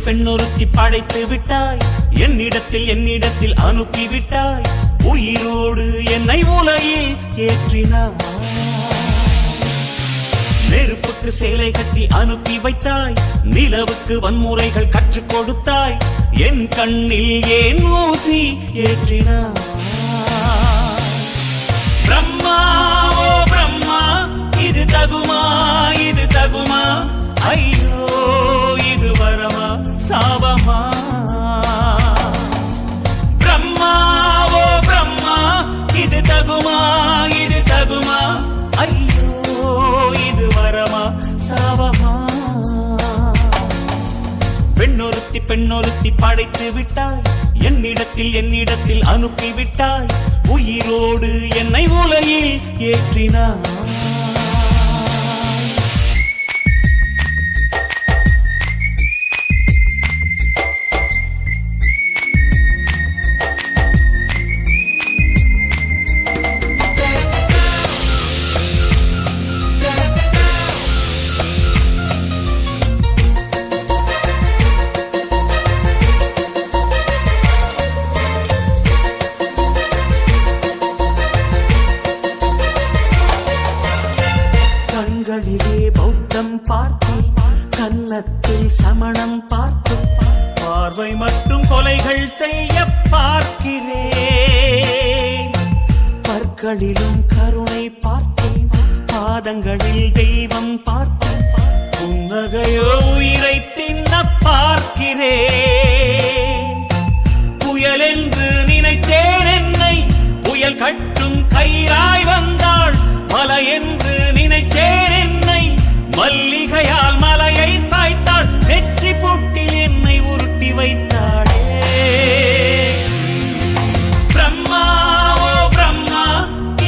பெண்ணொருத்தி படைத்து விட்டாய், என்னிடத்தில் அனுப்பிவிட்டாய், உயிரோடு என்னை உலகில் ஏற்றினாய். நெருப்புக்கு சேலை கட்டி அனுப்பி வைத்தாய், நிலவுக்கு வன்முறைகள் கற்றுக் கொடுத்தாய், என் கண்ணில் ஏன் ஊசி ஏற்றினாய். பிரம்மா ஓ பிரம்மா, இது தகுமா இது தகுமா, ஐயோ இது வரமா சாபமா. பிரம்மா ஓ பிரம்மா, இது தகுமா இது தகுமா, ஐயோ இது வரமா சாபமா. பெண்ணொருத்தி படைத்து விட்டாய், என்னிடத்தில் அனுப்பிவிட்டாய், உயிரோடு என்னை உலகில் ஏற்றினாய். கண்களிலே பௌத்தம் பார்த்தேன், கன்னத்தில் சமணம் பார்த்தேன், பார்வை மட்டும் கொலைகள் செய்ய பார்க்கிறேன். பற்களிலும் கருணை பார்த்தேன், பாதங்களில் தெய்வம் பார்த்தேன், புன்னகையோ உயிரை தின்ன பார்க்கிறேன். புயல் என்று நினைத்தேன் என்னை, புயல் கட்டும் கயிறாய் வந்தாள். மலை என்று நினைத்தேன் என்னை, மல்லிகையால் மலையை சாய்த்தாள். வெற்றி பூட்டில் என்னை உருட்டி வைத்தாளே. பிரம்மா ஓ பிரம்மா,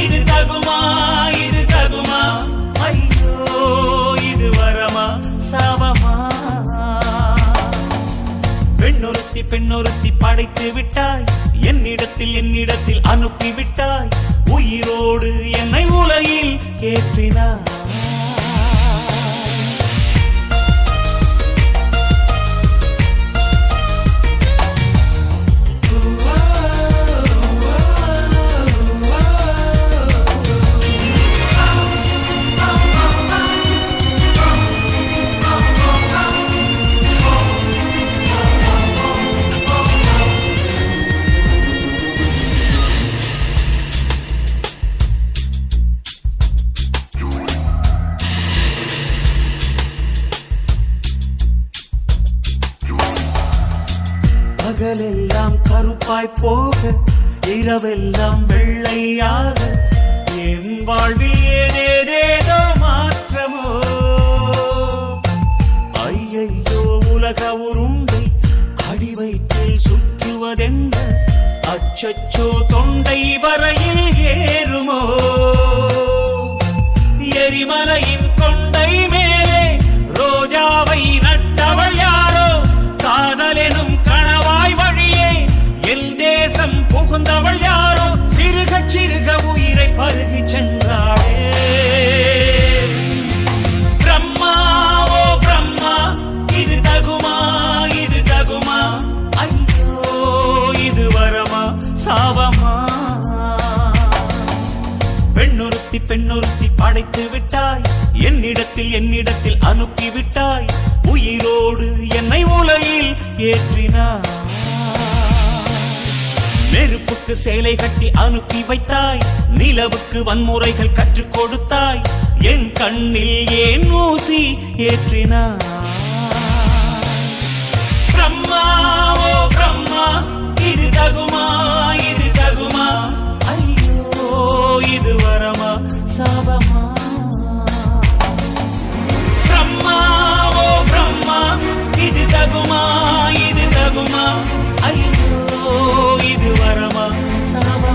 இது தகுமா இது தகுமா, ஐயோ இது வரமா சாபமா. பெண்ணொருத்தி படைத்து விட்டாய், என்னிடத்தில் அனுப்பிவிட்டாய், உயிரோடு என்னை உலகில் ஏற்றினாய். பகலெல்லாம் கருப்பாய் போக, இரவெல்லாம் வெள்ளையாக, என் வாழ்வில் ஏதேதேதோ மாற்றமோ. ஐயையோ உலக உருண்டை அடிவயிற்றில் சுற்றுவதென்ன, அச்சச்சோ தொண்டை வரையில் ஏறுமோ. எரிமலையின் கொண்டை மேலே ரோஜாவை நட்டவள் யாரோ, காதலெனும் கணவாய் வழியே என் தேசம் புகுந்தவள் யாரோ, சிறுக சிறுக உயிரை பருகி சென்றாளே. பிரம்மா ஓ பிரம்மா, இது தகுமா இது தகுமா, ஐயோ இது வரமா சாபமா. பெண்ணொருத்தி படைத்து விட்டாய், என்னிடத்தில் அனுப்பிவிட்டாய், உயிரோடு என்னை உலகில் ஏற்றினாய். நெருப்புக்கு சேலை கட்டி அனுப்பி வைத்தாய், நிலவுக்கு வன்முறைகள் கற்றுக் கொடுத்தாய், என் கண்ணில் ஏன் ஊசி ஏற்றினாய். பிரம்மா ஓ பிரம்மா, இது தகுமா இது தகுமா, ஐயோ இது வரமா சாபமா. பிரம்மா ஓ பிரம்மா, இது தகுமா இது தகுமா, ஐயோ இது வரமா சாபமா.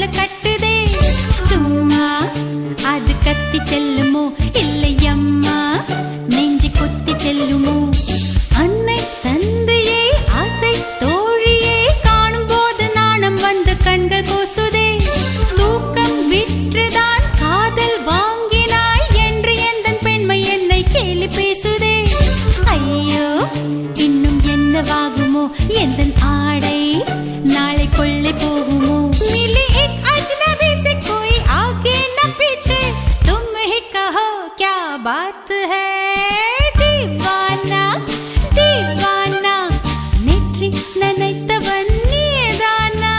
சொல்ல கட்டுதே சும்மா அது கத்தி செல்லுமோ இல்லையம்மா நெஞ்சு கொத்தி செல்லுமோ அன்னை தந்தையே ஆசை தோழியே காணும் போது நாணம் வந்து கண்கள் கூசுதே தூக்கம் விற்றுதான் காதல் வாங்கினாய் என்று எந்தன் பெண்மை என்னை கேலி பேசுதே ஐயோ இன்னும் என்னவாகுமோ எந்தன் ஆடை நாளை கொள்ளை போகுமோ मिली एक अजनबी से कोई आगे न पीछे तुम ही कहो क्या बात है दीवाना दीवाना नेற்றி நினைத்தவன் நீதானா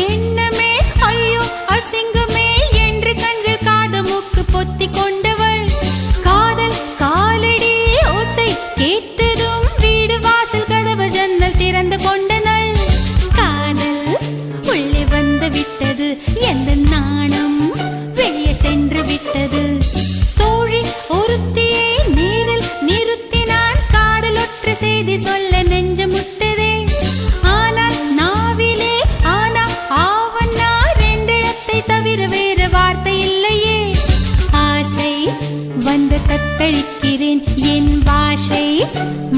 எண்ணமே ஐயோ அசிங்கமே என்று கண்கள் காது மூக்கு பொத்தி கொண்டவள் காதல் காலடி ஓசை கேட்டதும் வீடு வாசல் கதவு ஜன்னல் திறந்து கொண்டனள் காதல் உள்ளே வந்து விட்டது எந்த நாணம் வெளியே சென்று விட்டது தோழி ஒருத்தியை நேரில் நிறுத்தினான் காதல் ஒற்ற செய்தி சொல்ல நெஞ்சு முட்டதே ஆனால் நாவிலே தவிர வேறு வார்த்தை இல்லையே ஆசை வந்து தத்தளிக்கிறேன் என் பாஷை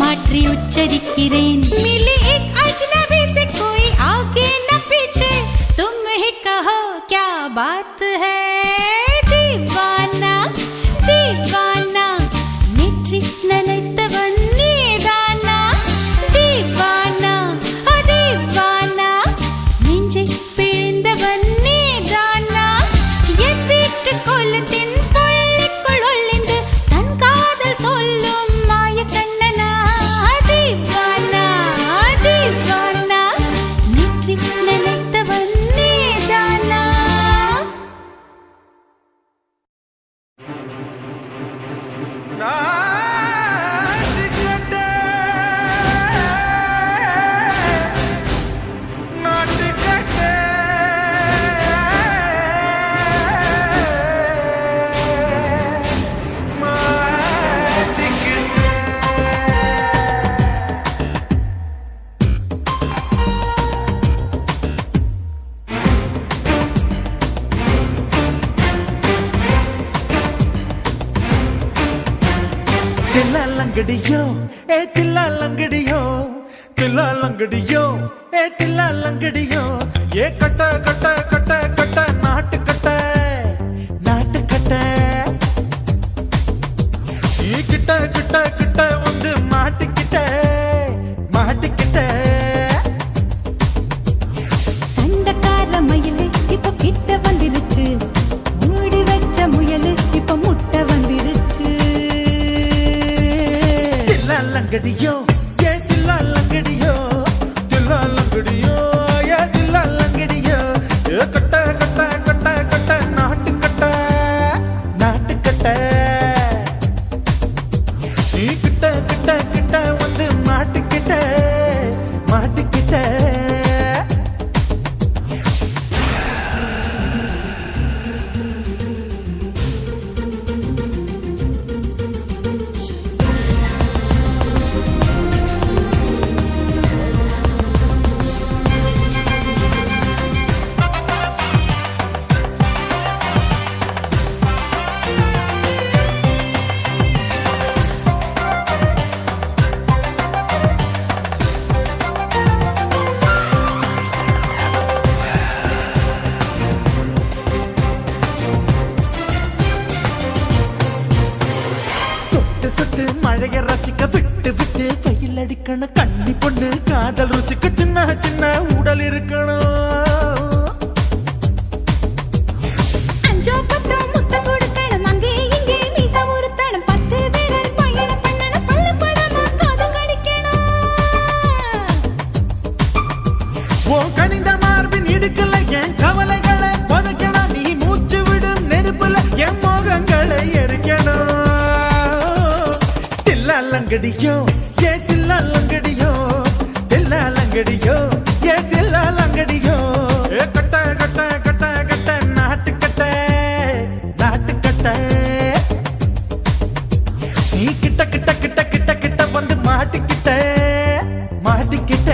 மாற்றி உச்சரிக்கிறேன் मिली एक अजनबी से कोई आगे न पीछे तुम ही कहो क्या बात है दीवाना दीवाना नेற்றி நினைத்தவன் நீதானா दीवाना दीवाना நெஞ்சை பிழிந்தவன் கொல்லத்தின் பள்ளிக்குள் ஒளிந்து தன் காதல் சொல்லும் மாய கண்ணனா தீவானா தீவானா நெற்றி நினைத்தவன் நீதானா லங்கடியோ ஏ தில்லா லங்கடியோ தில்லா லங்கடியோ ஏ தில்லா லங்கடியோ ஏ கட்ட கட்ட கட்ட கட்ட நாட்டு கட்ட நாட்டு கட்ட நீ கிட்ட கிட்ட கிட்ட வந்து மாட்டிக்கிட்ட மாட்டிக்கிட்ட சண்டக்கார மயிலு இப்ப கிட்ட வந்துருச்சு மூடி வச்ச முயலு இப்ப முட்டை வந்துருச்சு லங்கடியோ ஏ தில்லா லங்கடியோ தில்லா லங்கடியோ ஏ தில்லா லங்கடியோ ஏ கட்ட கட்ட கட்ட கட்ட நாட்டு கட்ட நாட்டு கட்ட நீ கிட்ட கிட்ட கிட்ட வந்து மாட்டிக்கிட்ட மாட்டிக்கிட்ட மழைய ரசிக்க விட்டு விட்டு வெயில் அடிக்கணும் கண்ணி பொண்ணு காதல் ருசிக்க சின்ன சின்ன உடல் இருக்கணும் முத்தம் கொடுக்கணும் அங்கே இங்கே மீசா ஒரு தடம் 10 விரல் பயணம் பண்ணணும் பல்ல தில்லாலங்கடியோ ஏ தில்லாலங்கடியோ தில்லாலங்கடியோ ஏ தில்லாலங்கடியோ ஏ கட்ட கட்ட கட்ட கட்ட நாட்டுக்கட்ட நாட்டுக்கட்ட நீ கிட்ட கிட்ட கிட்ட கிட்ட கிட்ட வந்து மாட்டிக்கிட்ட மாட்டிக்கிட்ட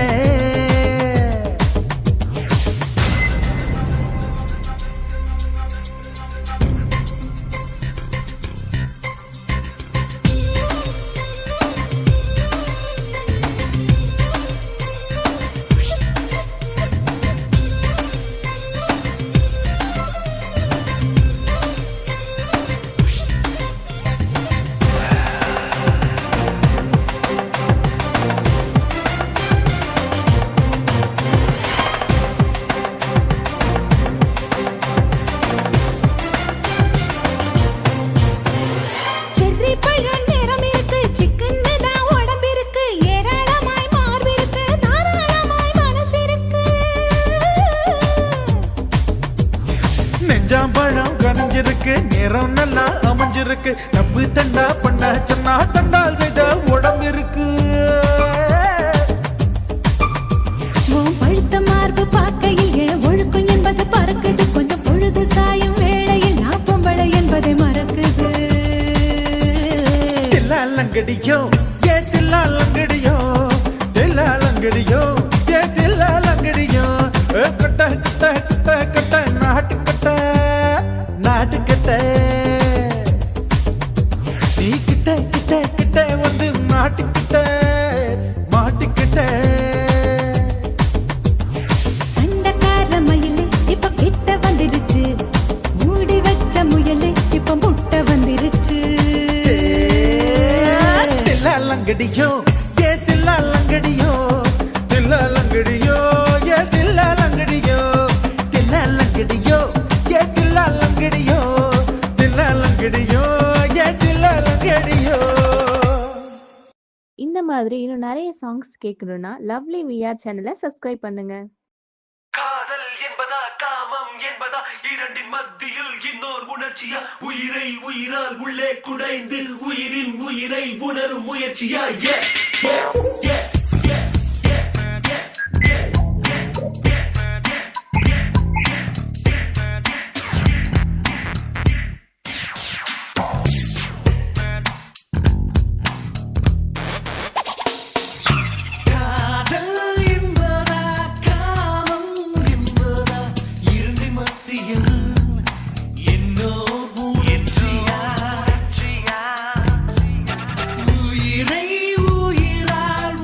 செர்ரி பழம் நிறம் இருக்கு, சிக்கன்னு தான் உடம்பு இருக்கு, ஏராளமாய் மார்பு இருக்கு, தாராளமாய் மனசு இருக்கு. நெஞ்சாம்பழம் கனிஞ்சிருக்கு நிறம் நல்லா அமைஞ்சிருக்கு தப்பு தண்டா பண்ண சொன்னா தண்டால் செய்த உடம்பு இருக்கு உன் பழுத்த மார்பு பார்க்கையில் என் ஒழுக்கம் என்பது பறக்குது, கொஞ்சம் பொழுது சாயும் வேளையில் நான் பொம்பளை என்பதை மறக்குது. தில்லாலங்கடியோ ஏ தில்லாலங்கடியோ தில்லாலங்கடியோ ஏ தில்லாலங்கடியோ ஏ கட்ட கட்ட கட்ட கட்ட நாட்டுக்கட்ட நாட்டுக்கட்ட நீ கிட்ட கிட்ட கிட்ட வந்து மாட்டிக்கிட்ட மாட்டிக்கிட்ட சண்டைக்கார மயிலு இப்ப கிட்ட வந்துருச்சு, மூடி வச்ச முயலு இப்ப முட்டை வந்துருச்சு. தில்லாலங்கடியோ ஏ தில்லாலங்கடியோ தில்லாலங்கடியோ ஏ தில்லாலங்கடியோ தில்லாலங்கடியோ ஏ தில்லாலங்கடியோ தில்லாலங்கடியோ ஏ தில்லாலங்கடியோ இந்த மாதிரி இன்னும் நிறைய சாங்ஸ் கேட்கணும்னா லவ்லி விஆர் சேனலை சப்ஸ்கிரைப் பண்ணுங்க. காதல் என்பதா காமம் என்பதா இரண்டின் மத்தியில் இன்னோர் உணர்ச்சியா உயிரை உயிரால் உள்ளே குடைந்து உயிரின் உயிரை உணரும் முயற்சியா yeah, yeah, yeah, yeah, yeah, yeah, yeah, காதல் என்பதா காமம் என்பதா இரண்டின் மத்தியில் இன்னோர் உணர்ச்சியா உயிரை உயிரால்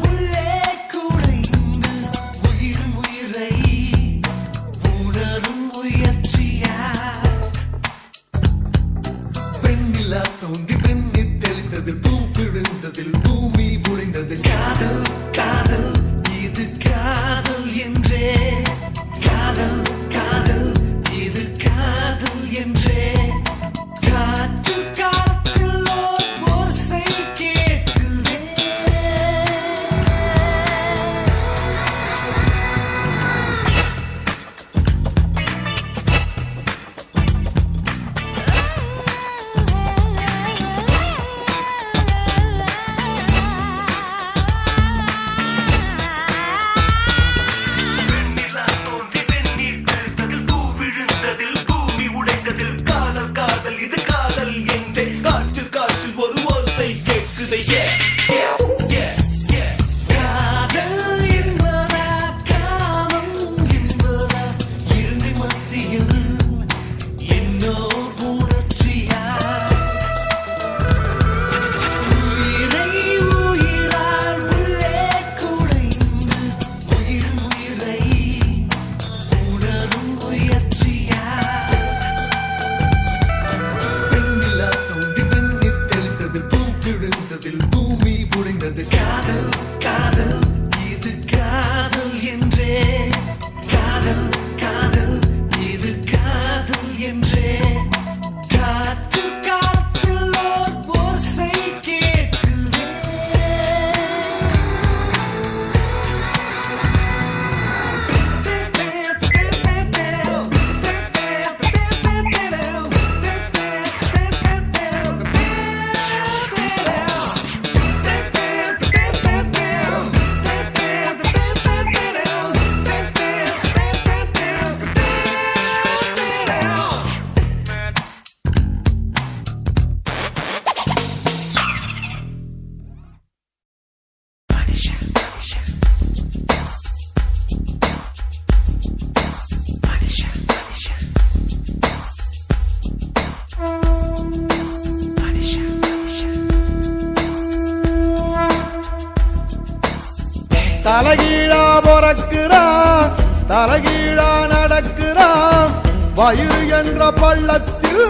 தலகீழா பொறக்கிறான் தலகீழா நடக்கிறான் வயிறு என்ற பள்ளத்தில்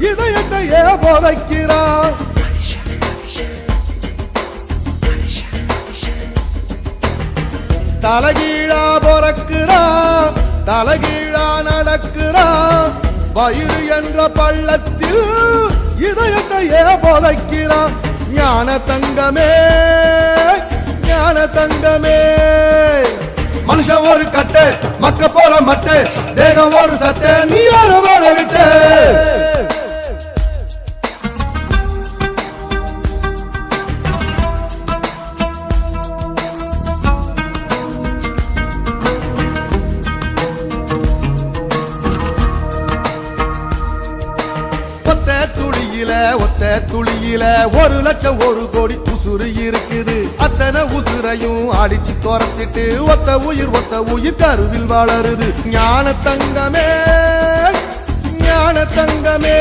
இதயத்தையே புதைக்கிறான் தலகீழா பொறக்கிறான் தலகீழா நடக்கிறான் வயிறு என்ற பள்ளத்தில் இதயத்தையே புதைக்கிறான் ஞான தங்கமே ஞான தங்கமே மனுஷன் ஒரு கட்டு மக்க போல மட்டு தேகம் ஒரு சட்டை நீ யார வாழ விட்டு ஒத்த துளியில 1 லட்சம் 1 கோடி உசுறு இருக்குது அத்தனை உசுரையும் அடிச்சு துரத்திட்டு ஒத்த உயிர் கருவில் வளருது ஞான தங்கமே ஞான தங்கமே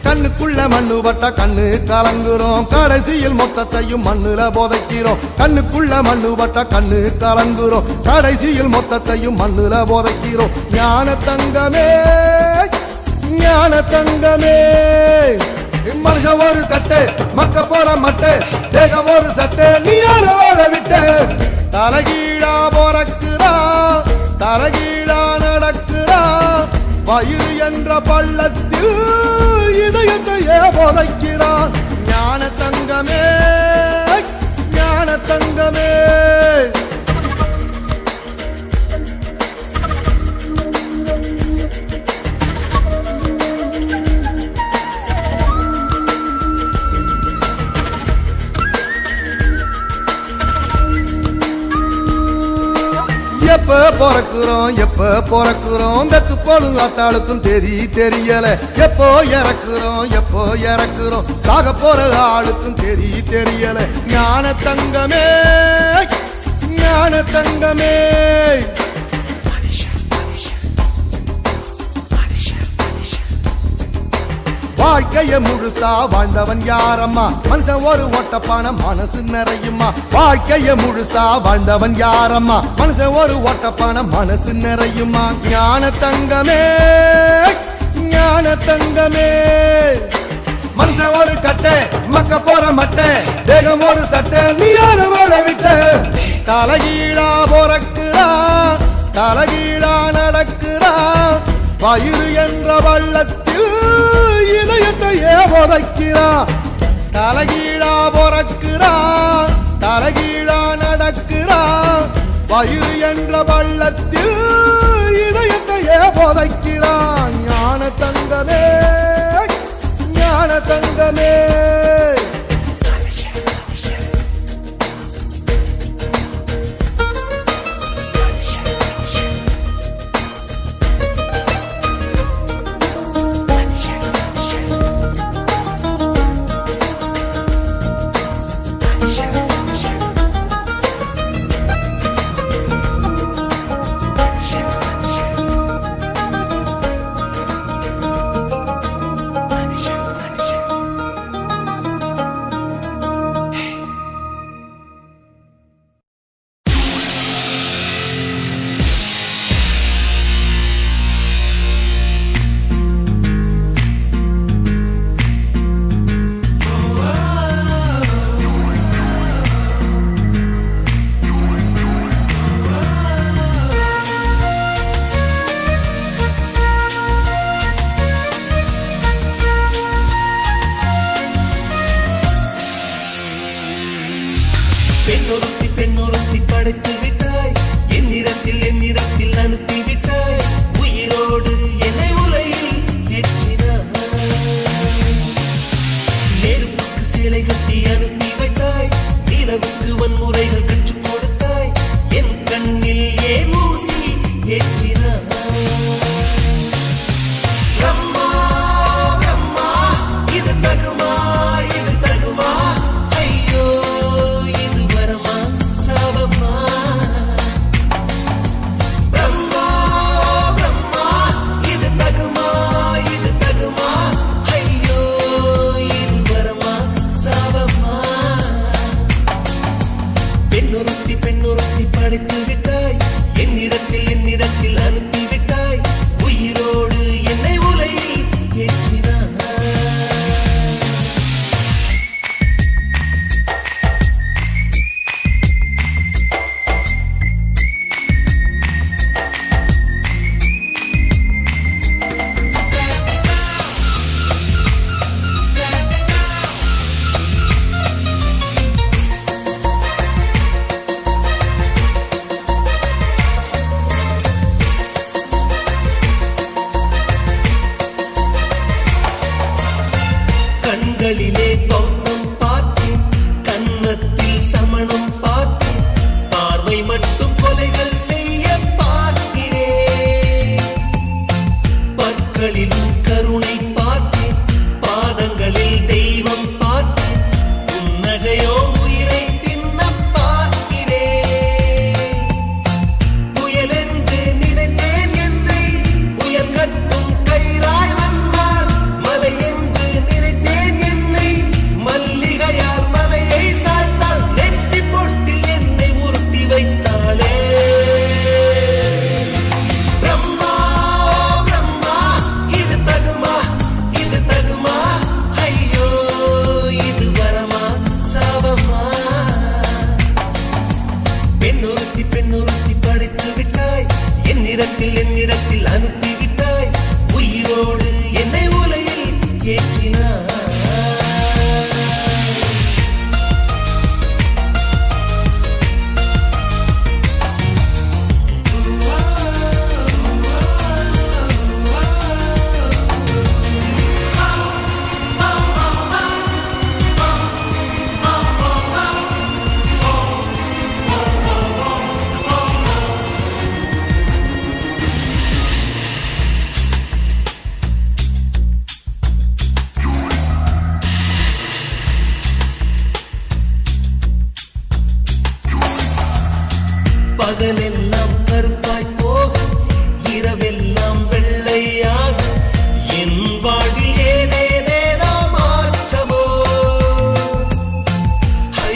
கண்ணுக்குள்ள மண்ணு பட்ட கண்ணு கலங்குறோம் கடைசியில் மொத்தத்தையும் மண்ணுல போதைக்கிறோம் கண்ணுக்குள்ள மண்ணு பட்ட கண்ணு கலங்குறோம் கடைசியில் மொத்தத்தையும் மண்ணுல போதைக்கிறோம் ஞான தங்கமே ஞான தங்கமே மனுஷன் ஒரு கட்டு மக்க போற மட்டு தேகம் ஒரு சட்டை நீ யார வாழ விட்டு தலகீழா பொறக்குறா தலகீழா நடக்குறா வயிறு என்ற பள்ளத்தில் இதயத்தையே புதைக்கிறான் ஞான தங்கமே ஞான தங்கமே எப்ப பிறக்குறோம் வெத்து போலும் அத்தாளுக்கும் தெரியல எப்போ இறக்குறோம் சாக போற ஆளுக்கும் தெரியல ஞான தங்கமே ஞான தங்கமே வாழ்க்கைய முழுசா வாழ்ந்தவன் யாரம்மா மனுஷன் ஒரு ஓட்டப்பான மனசு நிறையுமா வாழ்க்கைய முழுசா வாழ்ந்தவன் யாரம்மா மனுஷன் ஒரு ஓட்டப்பான மனசு நிறையுமா ஞான தங்கமே ஞான தங்கமே மனுஷன் ஒரு கட்டை மக்க போற மட்டை தேகம் ஒரு சட்டை நீ யார வாழ விட்டு தலகீழா பொறக்குறா தலகீழா நடக்குறா வயிறு என்ற வள்ளத்தில் இதயத்தையே புதைக்கிறான் தலகீழா பொறக்குறான் தலகீழா நடக்குறான் வயிறு என்ற வள்ளத்தில் இதயத்தையே புதைக்கிறான் ஞான தங்கமே ஞான தங்கமே கண்களிலும் கருணை பார்த்தேன், பாதங்களில் தெய்வம் பார்த்தேன், புன்னகையோ உயிரை தின்ன பார்க்கிறேன். புயல் என்று நினைத்தேன் என்னை, புயல் கட்டும் கயிறாய் வந்தால், மலை என்று நினைத்தேன் என்னை, மல்லிகையால் மலையை சாய்த்தால், நெற்றி பொட்டில் என்னை உறுத்தி வைத்தாளே. பிரம்மா பிரம்மா, இது தகுமா, இது தகுமா, ஐயோ இது வரமா சாபமா. பெண்ணொருத்தி பெண்ணொருத்தி படைத்து விட்டாய், என்னிடத்தில் அனுப்பி விட்டாய், உயிரோடு என்னை உலையில் ஏற்றினாய். பகலெல்லாம் கருப்பாய் போக, இரவெல்லாம்